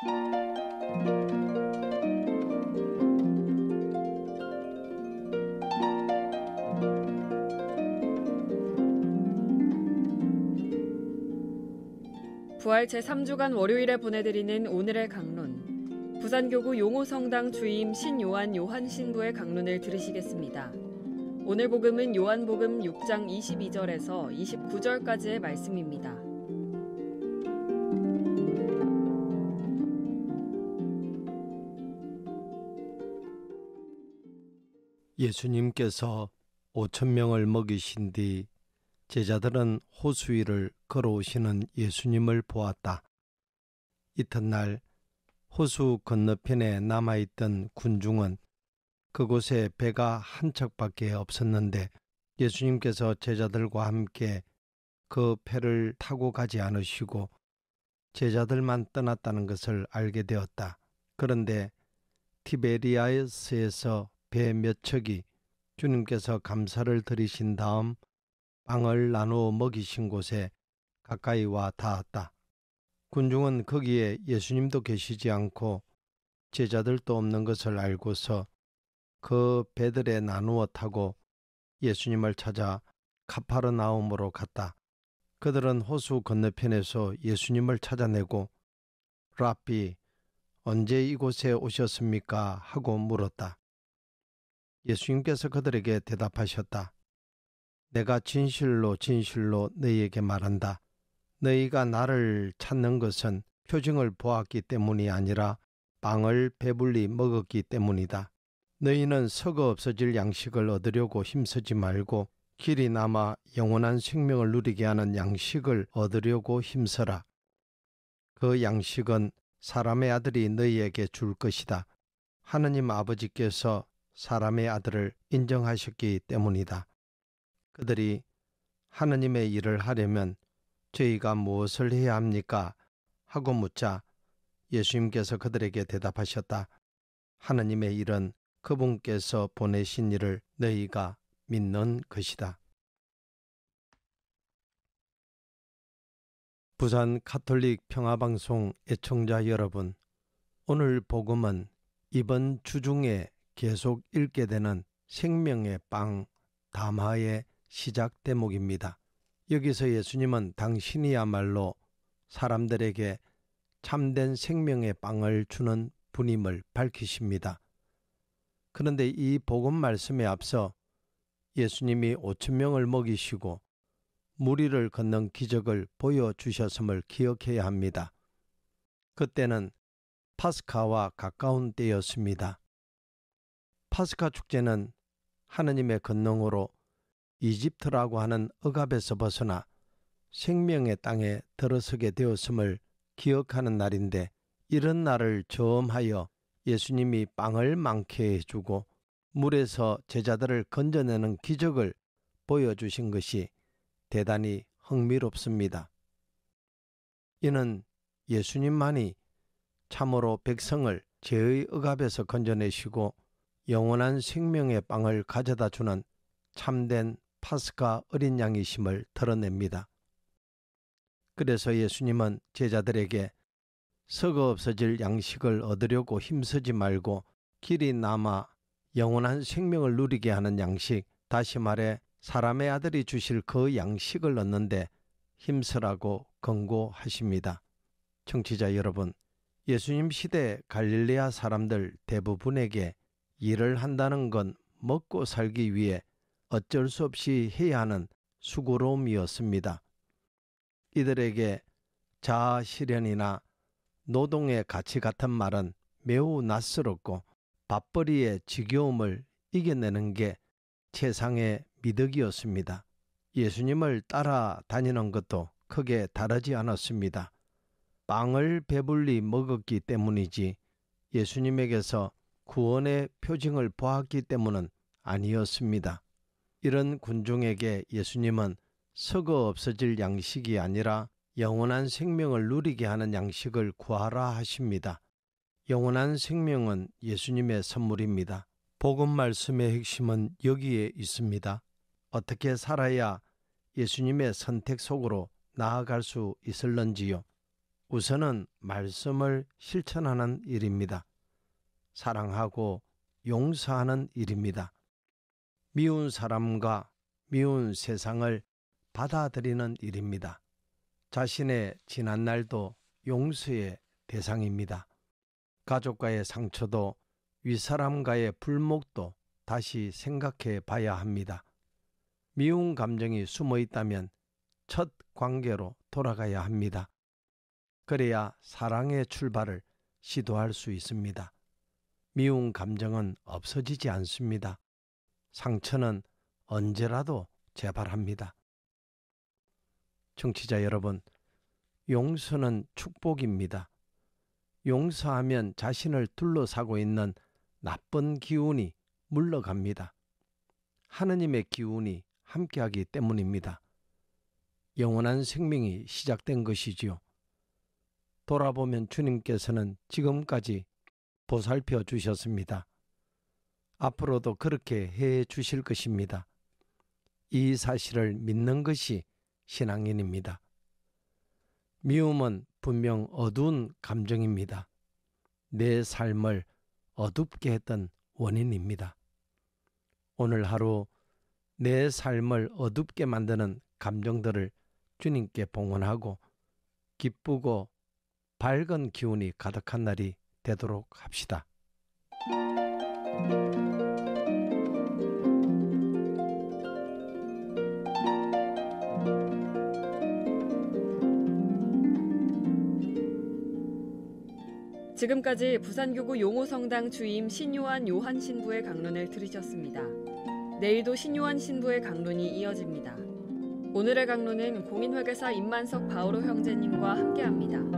부활 제3주간 월요일에 보내드리는 오늘의 강론. 부산교구 용호성당 주임 신요한 요한신부의 강론을 들으시겠습니다. 오늘 복음은 요한복음 6장 22절에서 29절까지의 말씀입니다. 예수님께서 5,000명을 먹이신 뒤 제자들은 호수 위를 걸어오시는 예수님을 보았다. 이튿날 호수 건너편에 남아있던 군중은 그곳에 배가 한 척밖에 없었는데 예수님께서 제자들과 함께 그 배를 타고 가지 않으시고 제자들만 떠났다는 것을 알게 되었다. 그런데 티베리아스에서 배 몇 척이 주님께서 감사를 드리신 다음 빵을 나누어 먹이신 곳에 가까이 와 닿았다. 군중은 거기에 예수님도 계시지 않고 제자들도 없는 것을 알고서 그 배들에 나누어 타고 예수님을 찾아 카파르나움으로 갔다. 그들은 호수 건너편에서 예수님을 찾아내고 랍비, 언제 이곳에 오셨습니까? 하고 물었다. 예수님께서 그들에게 대답하셨다. 내가 진실로 진실로 너희에게 말한다. 너희가 나를 찾는 것은 표징을 보았기 때문이 아니라 빵을 배불리 먹었기 때문이다. 너희는 썩어 없어질 양식을 얻으려고 힘쓰지 말고 길이 남아 영원한 생명을 누리게 하는 양식을 얻으려고 힘써라. 그 양식은 사람의 아들이 너희에게 줄 것이다. 하느님 아버지께서 사람의 아들을 인정하셨기 때문이다. 그들이 하느님의 일을 하려면 저희가 무엇을 해야 합니까? 하고 묻자 예수님께서 그들에게 대답하셨다. 하느님의 일은 그분께서 보내신 일을 너희가 믿는 것이다. 부산 가톨릭 평화방송 애청자 여러분, 오늘 복음은 이번 주 중에 계속 읽게 되는 생명의 빵 담화의 시작 대목입니다. 여기서 예수님은 당신이야말로 사람들에게 참된 생명의 빵을 주는 분임을 밝히십니다. 그런데 이 복음 말씀에 앞서 예수님이 5,000명을 먹이시고 무리를 걷는 기적을 보여주셨음을 기억해야 합니다. 그때는 파스카와 가까운 때였습니다. 파스카 축제는 하느님의 권능으로 이집트라고 하는 억압에서 벗어나 생명의 땅에 들어서게 되었음을 기억하는 날인데, 이런 날을 저음하여 예수님이 빵을 많게 해주고 물에서 제자들을 건져내는 기적을 보여주신 것이 대단히 흥미롭습니다. 이는 예수님만이 참으로 백성을 죄의 억압에서 건져내시고 영원한 생명의 빵을 가져다 주는 참된 파스카 어린 양이심을 드러냅니다. 그래서 예수님은 제자들에게 썩어 없어질 양식을 얻으려고 힘쓰지 말고 길이 남아 영원한 생명을 누리게 하는 양식, 다시 말해 사람의 아들이 주실 그 양식을 얻는데 힘쓰라고 권고하십니다. 청취자 여러분, 예수님 시대 갈릴레아 사람들 대부분에게 일을 한다는 건 먹고 살기 위해 어쩔 수 없이 해야 하는 수고로움이었습니다. 이들에게 자아 실현이나 노동의 가치 같은 말은 매우 낯설었고 밥벌이의 지겨움을 이겨내는 게 최상의 미덕이었습니다. 예수님을 따라다니는 것도 크게 다르지 않았습니다. 빵을 배불리 먹었기 때문이지 예수님에게서 구원의 표징을 보았기 때문은 아니었습니다. 이런 군중에게 예수님은 썩어 없어질 양식이 아니라 영원한 생명을 누리게 하는 양식을 구하라 하십니다. 영원한 생명은 예수님의 선물입니다. 복음 말씀의 핵심은 여기에 있습니다. 어떻게 살아야 예수님의 선택 속으로 나아갈 수 있을런지요. 우선은 말씀을 실천하는 일입니다. 사랑하고 용서하는 일입니다. 미운 사람과 미운 세상을 받아들이는 일입니다. 자신의 지난 날도 용서의 대상입니다. 가족과의 상처도 윗사람과의 불목도 다시 생각해 봐야 합니다. 미운 감정이 숨어 있다면 첫 관계로 돌아가야 합니다. 그래야 사랑의 출발을 시도할 수 있습니다. 미운 감정은 없어지지 않습니다. 상처는 언제라도 재발합니다. 청취자 여러분, 용서는 축복입니다. 용서하면 자신을 둘러싸고 있는 나쁜 기운이 물러갑니다. 하느님의 기운이 함께하기 때문입니다. 영원한 생명이 시작된 것이지요. 돌아보면 주님께서는 지금까지 보살펴 주셨습니다. 앞으로도 그렇게 해 주실 것입니다. 이 사실을 믿는 것이 신앙인입니다. 미움은 분명 어두운 감정입니다. 내 삶을 어둡게 했던 원인입니다. 오늘 하루 내 삶을 어둡게 만드는 감정들을 주님께 봉헌하고 기쁘고 밝은 기운이 가득한 날이 되도록 합시다. 지금까지 부산교구 용호성당 주임 신요한 요한 신부의 강론을 들으셨습니다. 내일도 신요한 신부의 강론이 이어집니다. 오늘의 강론은 공인회계사 임만석 바오로 형제님과 함께합니다.